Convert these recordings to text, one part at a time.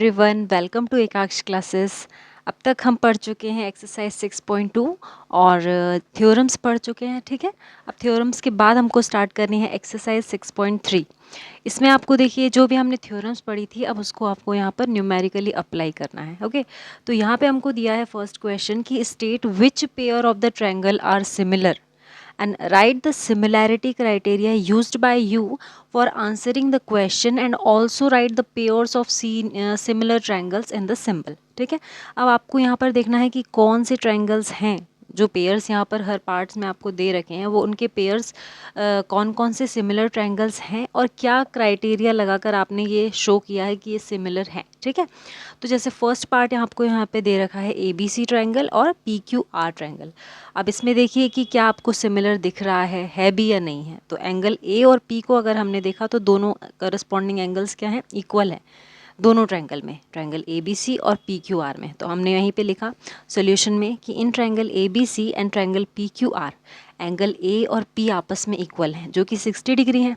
Everyone, welcome to Ekaksh classes. अब तक हम पढ़ चुके हैं एक्सरसाइज 6.2 और थ्योरम्स पढ़ चुके हैं। ठीक है, अब थ्योरम्स के बाद हमको स्टार्ट करनी है एक्सरसाइज 6.3। इसमें आपको देखिए जो भी हमने थ्योरम्स पढ़ी थी अब उसको आपको यहाँ पर न्यूमेरिकली अप्लाई करना है। ओके, तो यहाँ पे हमको दिया है फर्स्ट क्वेश्चन कि state which pair of the triangle are similar and write the similarity criteria used by you for answering the question and also write the pairs of similar triangles in the symbol। ठीक है, अब आपको यहाँ पर देखना है कि कौन से ट्रायंगल्स हैं जो पेयर्स यहाँ पर हर पार्ट्स में आपको दे रखे हैं, वो उनके पेयर्स कौन कौन से सिमिलर ट्रायंगल्स हैं और क्या क्राइटेरिया लगाकर आपने ये शो किया है कि ये सिमिलर हैं। ठीक है, तो जैसे फर्स्ट पार्ट आपको यहाँ पे दे रखा है ABC ट्रायंगल और PQR ट्रायंगल। अब इसमें देखिए कि क्या आपको सिमिलर दिख रहा है भी या नहीं है। तो एंगल A और P को अगर हमने देखा तो दोनों करस्पॉन्डिंग एंगल्स क्या हैं, इक्वल है दोनों ट्रायंगल में, ट्रायंगल ABC और PQR में। तो हमने यहीं पे लिखा सॉल्यूशन में कि in triangle ABC and triangle PQR angle A और P आपस में इक्वल हैं जो कि 60 डिग्री है।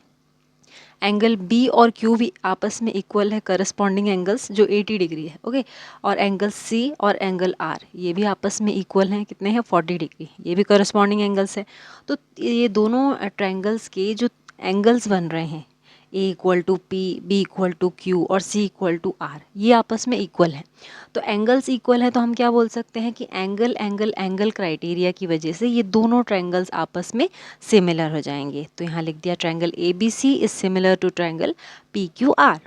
एंगल B और Q भी आपस में इक्वल है, करस्पॉन्डिंग एंगल्स जो 80 डिग्री है। ओके, और एंगल C और एंगल R ये भी आपस में इक्वल हैं, कितने हैं, 40 डिग्री, ये भी करस्पॉन्डिंग एंगल्स है। तो ये दोनों ट्रायंगल्स के जो एंगल्स बन रहे हैं A equal to P, B equal to Q और C इक्वल टू R, ये आपस में इक्वल हैं। तो एंगल्स इक्वल है तो हम क्या बोल सकते हैं कि एंगल एंगल एंगल क्राइटेरिया की वजह से ये दोनों ट्रायंगल्स आपस में सिमिलर हो जाएंगे। तो यहाँ लिख दिया triangle ABC is similar to triangle PQR।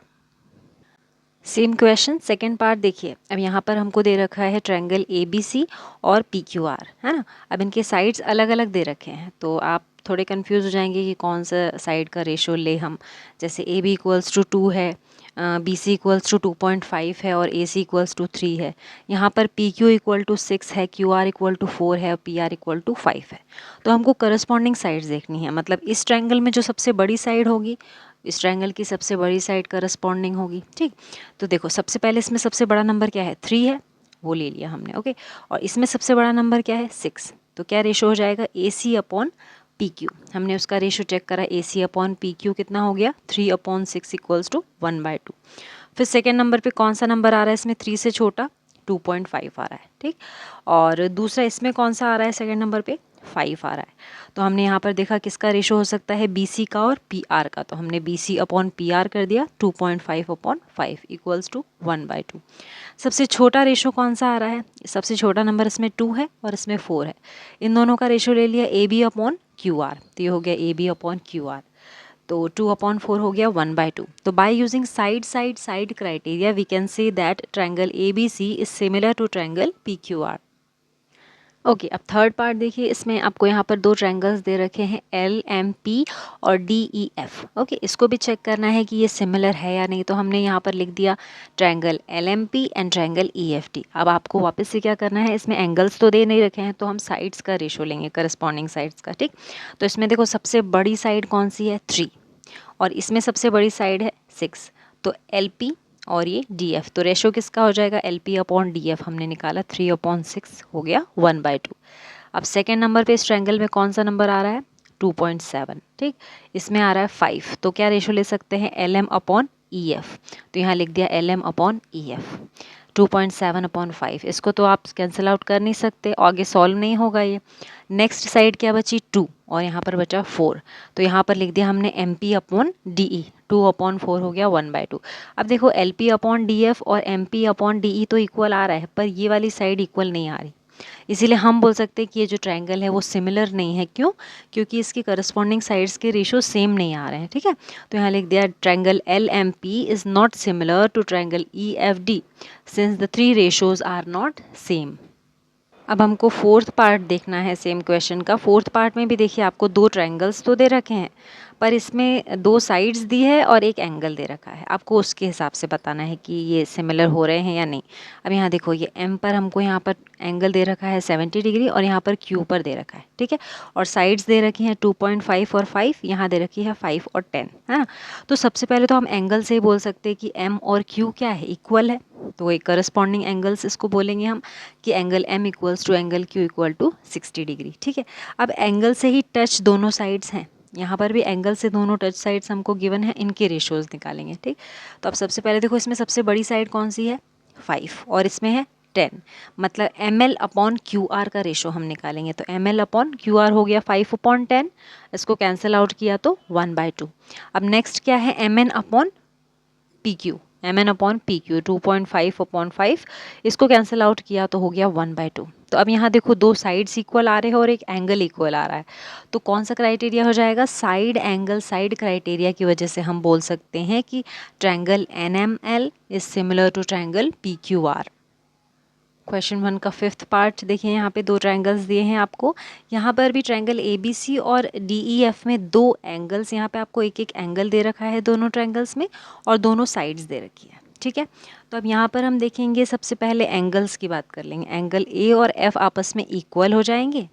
Same question second part देखिए। अब यहाँ पर हमको दे रखा है ट्रायंगल ABC और PQR, है ना। अब इनके साइड्स अलग अलग दे रखे हैं तो आप थोड़े कंफ्यूज हो जाएंगे कि कौन सा साइड का रेशो ले हम। जैसे AB इक्वल्स टू 2 है, BC इक्वल्स टू 2.5 है और AC इक्वल्स टू 3 है। यहाँ पर PQ इक्वल टू 6 है, QR इक्वल टू 4 है और PR इक्वल टू 5 है। तो हमको करस्पॉन्डिंग साइड्स देखनी है, मतलब इस ट्रायंगल में जो सबसे बड़ी साइड होगी इस ट्रायंगल की सबसे बड़ी साइड करस्पॉन्डिंग होगी। ठीक, तो देखो सबसे पहले इसमें सबसे बड़ा नंबर क्या है, 3 है, वो ले लिया हमने। ओके, और इसमें सबसे बड़ा नंबर क्या है, 6। तो क्या रेशो हो जाएगा, AC अपॉन PQ। हमने उसका रेशो चेक करा, AC अपॉन PQ कितना हो गया, 3/6 इक्वल्स टू 1/2। फिर सेकेंड नंबर पे कौन सा नंबर आ रहा है इसमें 3 से छोटा, 2.5 आ रहा है। ठीक, और दूसरा इसमें कौन सा आ रहा है सेकेंड नंबर पे, 5 आ रहा है। तो हमने यहाँ पर देखा किसका रेशो हो सकता है, BC का और PR का। तो हमने BC अपॉन PR कर दिया, 2.5/5 इक्वल्स टू 1/2। सबसे छोटा रेशो कौन सा आ रहा है, सबसे छोटा नंबर इसमें 2 है और इसमें 4 है। इन दोनों का रेशो ले लिया AB अपॉन QR, तो ये हो गया AB अपॉन QR। तो 2/4 हो गया 1/2। तो by using side side side criteria we can say that triangle ABC is similar to triangle PQR। Okay, अब थर्ड पार्ट देखिए। इसमें आपको यहाँ पर दो ट्रायंगल्स दे रखे हैं LMP और DEF। ओके, इसको भी चेक करना है कि ये सिमिलर है या नहीं। तो हमने यहाँ पर लिख दिया triangle LMP and triangle EFT। अब आपको वापस से क्या करना है, इसमें एंगल्स तो दे नहीं रखे हैं तो हम साइड्स का रेशो लेंगे, करस्पॉन्डिंग साइड्स का। ठीक, तो इसमें देखो सबसे बड़ी साइड कौन सी है, 3, और इसमें सबसे बड़ी साइड है 6। तो LP और ये DF, तो रेशो किसका हो जाएगा, LP अपॉन DF हमने निकाला, 3/6 हो गया 1/2। अब सेकेंड नंबर पे इस ट्रायंगल में कौन सा नंबर आ रहा है, 2.7। ठीक, इसमें आ रहा है 5। तो क्या रेशो ले सकते हैं, LM अपॉन EF। तो यहाँ लिख दिया LM अपॉन EF, 2.7/5। इसको तो आप कैंसिल आउट कर नहीं सकते, आगे सॉल्व नहीं होगा ये। नेक्स्ट साइड क्या बची, 2, और यहाँ पर बचा 4। तो यहाँ पर लिख दिया हमने MP अपॉन DE, 2/4 हो गया 1/2। अब देखो LP अपॉन DF और MP अपॉन DE तो इक्वल आ रहा है, पर ये वाली साइड इक्वल नहीं आ रही। इसीलिए हम बोल सकते हैं कि ये जो ट्रायंगल है वो सिमिलर नहीं है। क्यों, क्योंकि इसकी करस्पॉन्डिंग साइड्स के रेशो सेम नहीं आ रहे हैं। ठीक है, तो यहाँ लिख दिया triangle LMP is not similar to triangle EFD since the 3 ratios are not same. अब हमको फोर्थ पार्ट देखना है सेम क्वेश्चन का। फोर्थ पार्ट में भी देखिए आपको दो ट्रायंगल्स तो दे रखे हैं, पर इसमें 2 साइड्स दी है और एक एंगल दे रखा है। आपको उसके हिसाब से बताना है कि ये सिमिलर हो रहे हैं या नहीं। अब यहाँ देखो ये M पर हमको यहाँ पर एंगल दे रखा है 70 डिग्री और यहाँ पर Q पर दे रखा है। ठीक है, और साइड्स दे रखी हैं 2.5 और 5, यहाँ दे रखी है 5 और 10, है ना। तो सबसे पहले तो हम एंगल से ही बोल सकते हैं कि M और Q क्या है, इक्वल है। तो एक करस्पॉन्डिंग एंगल्स इसको बोलेंगे हम कि angle M equals to angle Q equal to 60 degree. ठीक है, अब एंगल से ही टच दोनों साइड्स हैं, यहाँ पर भी एंगल से दोनों टच साइड्स हमको गिवन है, इनके रेशोज़ निकालेंगे। ठीक, तो अब सबसे पहले देखो इसमें सबसे बड़ी साइड कौन सी है 5 और इसमें है 10, मतलब ml/QR का रेशो हम निकालेंगे। तो ml/QR हो गया 5/10, इसको कैंसिल आउट किया तो 1/2। अब नेक्स्ट क्या है mn/PQ, mn/PQ 2.5/5, इसको कैंसिल आउट किया तो हो गया 1/2। तो अब यहाँ देखो दो साइड्स इक्वल आ रहे हैं और एक एंगल इक्वल आ रहा है, तो कौन सा क्राइटेरिया हो जाएगा, साइड एंगल साइड क्राइटेरिया की वजह से हम बोल सकते हैं कि triangle NML is similar to triangle PQR। Question 1 का 5th पार्ट देखिए, यहाँ पे दो ट्रायंगल्स दिए हैं आपको। यहाँ पर भी ट्रायंगल ABC और DEF में दो एंगल्स, यहाँ पे आपको एक एक एंगल दे रखा है दोनों ट्रायंगल्स में, और दोनों साइड्स दे रखी है। ठीक है, तो अब यहाँ पर हम देखेंगे, सबसे पहले एंगल्स की बात कर लेंगे। एंगल A और F आपस में इक्वल हो जाएंगे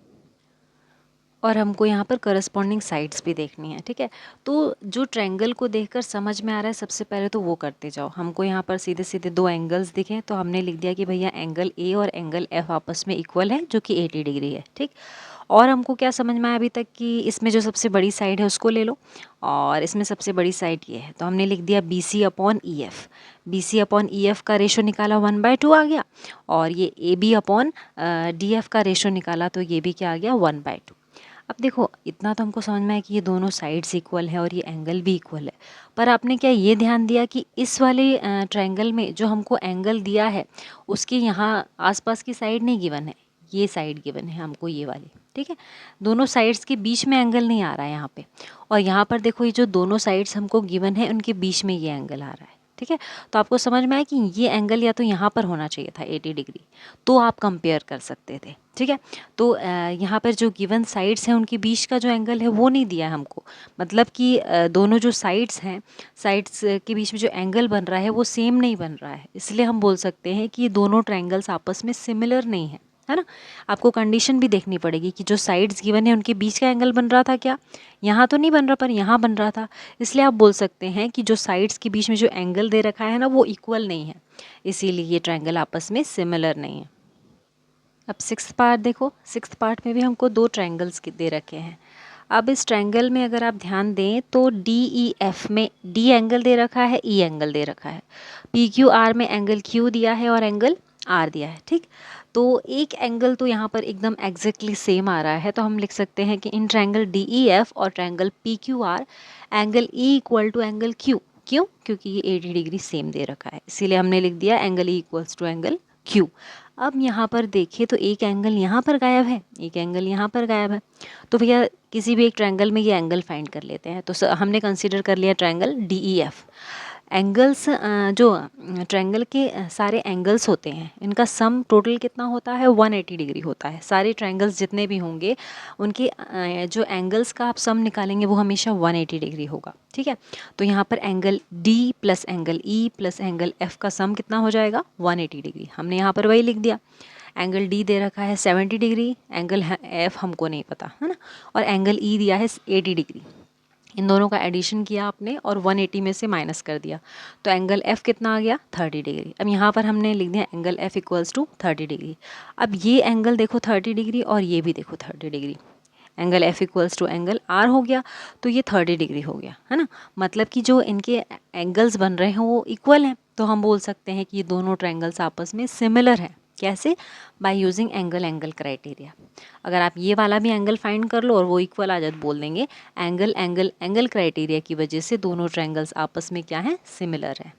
और हमको यहाँ पर करस्पॉन्डिंग साइड्स भी देखनी है। ठीक है, तो जो ट्रायंगल को देखकर समझ में आ रहा है सबसे पहले तो वो करते जाओ। हमको यहाँ पर सीधे सीधे दो एंगल्स दिखे, तो हमने लिख दिया कि भैया एंगल A और एंगल F आपस में इक्वल है, जो कि 80 डिग्री है। ठीक, और हमको क्या समझ में आया अभी तक कि इसमें जो सबसे बड़ी साइड है उसको ले लो, और इसमें सबसे बड़ी साइड ये है, तो हमने लिख दिया BC/EF। BC/EF का रेशो निकाला 1/2 आ गया, और ये AB/DF का रेशो निकाला तो ये भी क्या आ गया 1/2। अब देखो इतना तो हमको समझ में आया कि ये दोनों साइड्स इक्वल है और ये एंगल भी इक्वल है, पर आपने क्या ये ध्यान दिया कि इस वाले ट्रायंगल में जो हमको एंगल दिया है उसके यहाँ आसपास की साइड नहीं गिवन है, ये साइड गिवन है हमको, ये वाली। ठीक है, दोनों साइड्स के बीच में एंगल नहीं आ रहा है यहाँ पे, और यहाँ पर देखो ये जो दोनों साइड्स हमको गिवन है उनके बीच में ये एंगल आ रहा है। ठीक है, तो आपको समझ में आया कि ये एंगल या तो यहाँ पर होना चाहिए था 80 डिग्री, तो आप कंपेयर कर सकते थे। ठीक है, तो यहाँ पर जो गिवन साइड्स हैं उनके बीच का जो एंगल है वो नहीं दिया है हमको, मतलब कि दोनों जो साइड्स हैं, साइड्स के बीच में जो एंगल बन रहा है वो सेम नहीं बन रहा है, इसलिए हम बोल सकते हैं कि ये दोनों ट्रायंगल्स आपस में सिमिलर नहीं है, है ना। आपको कंडीशन भी देखनी पड़ेगी कि जो साइड्स गिवन है उनके बीच का एंगल बन रहा था क्या, यहाँ तो नहीं बन रहा पर यहाँ बन रहा था, इसलिए आप बोल सकते हैं कि जो साइड्स के बीच में जो एंगल दे रखा है ना वो इक्वल नहीं है, इसीलिए ये ट्रायंगल आपस में सिमिलर नहीं है। अब 6th पार्ट देखो, 6th पार्ट में भी हमको दो ट्रायंगल्स दे रखे हैं। अब इस ट्रायंगल में अगर आप ध्यान दें तो DEF में D एंगल दे रखा है, E एंगल दे रखा है, PQR में एंगल Q दिया है और एंगल R दिया है। ठीक, तो एक एंगल तो यहाँ पर एकदम एग्जैक्टली सेम आ रहा है, तो हम लिख सकते हैं कि इन ट्रायंगल DEF और triangle PQR angle E equal to angle Q। क्यों, क्योंकि ये 80 डिग्री सेम दे रखा है, इसीलिए हमने लिख दिया angle E equals to angle Q। अब यहाँ पर देखिए तो एक एंगल यहाँ पर गायब है, एक एंगल यहाँ पर गायब है, तो भैया किसी भी एक ट्रायंगल में ये एंगल फाइंड कर लेते हैं। तो हमने कंसीडर कर लिया ट्रायंगल DEF। एंगल्स जो ट्रायंगल के सारे एंगल्स होते हैं इनका सम टोटल कितना होता है 180 डिग्री होता है। सारे ट्रायंगल्स जितने भी होंगे उनके जो एंगल्स का आप सम निकालेंगे वो हमेशा 180 डिग्री होगा। ठीक है, तो यहाँ पर angle D plus angle E plus angle F का सम कितना हो जाएगा 180 डिग्री। हमने यहाँ पर वही लिख दिया, एंगल D दे रखा है 70 डिग्री, एंगल F हमको नहीं पता है ना, और एंगल E दिया है 80 डिग्री। इन दोनों का एडिशन किया आपने और 180 में से माइनस कर दिया, तो एंगल F कितना आ गया 30 डिग्री। अब यहाँ पर हमने लिख दिया angle F equals to 30 degree. अब ये एंगल देखो 30 डिग्री और ये भी देखो 30 degree, angle F equals to angle R हो गया, तो ये 30 डिग्री हो गया, है ना। मतलब कि जो इनके एंगल्स बन रहे हैं वो इक्वल हैं, तो हम बोल सकते हैं कि ये दोनों ट्रायंगल्स आपस में सिमिलर हैं। कैसे, बाय यूजिंग एंगल क्राइटेरिया। अगर आप ये वाला भी एंगल फाइंड कर लो और वो इक्वल आ जाए तो बोल देंगे एंगल क्राइटेरिया की वजह से दोनों ट्रायंगल्स आपस में क्या है सिमिलर है।